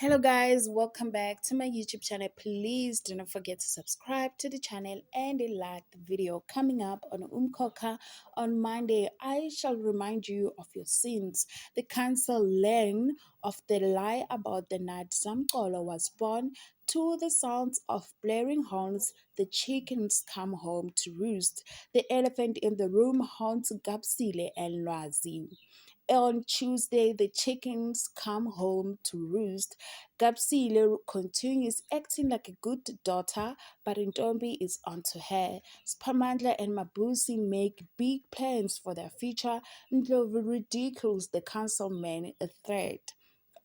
Hello guys, welcome back to my YouTube channel. Please do not forget to subscribe to the channel and like the video. Coming up on Umkhokha on Monday, I shall remind you of your sins. The council learned of the lie about the night Zamkolo was born. To the sounds of blaring horns, the chickens come home to roost. The elephant in the room haunts Gapsile and Lwazi. On Tuesday, the chickens come home to roost. Gapsile continues acting like a good daughter, but Ntombi is onto her. Siphamandla and Mabusi make big plans for their future. Ndlovu ridicules the councilman a threat.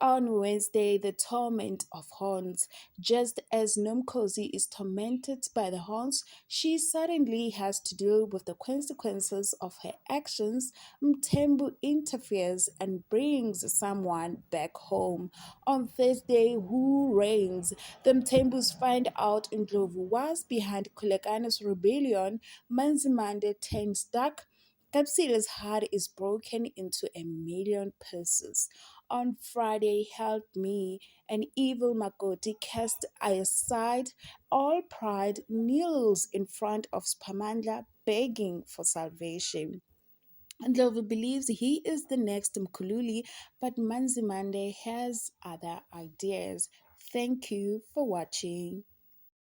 On Wednesday, the torment of horns. Just as Nomkosi is tormented by the horns, she suddenly has to deal with the consequences of her actions. Mtembu interferes and brings someone back home. On Thursday, who reigns? The Mtembus find out Ndlovu was behind Kulekana's rebellion. Manzimande turns dark. Kapsila's heart is broken into a million pieces. On Friday, help me, an evil Makoti cast aside all pride, kneels in front of Siphamandla begging for salvation. Ndlovu believes he is the next Mkhululi, but Manzimande has other ideas. Thank you for watching.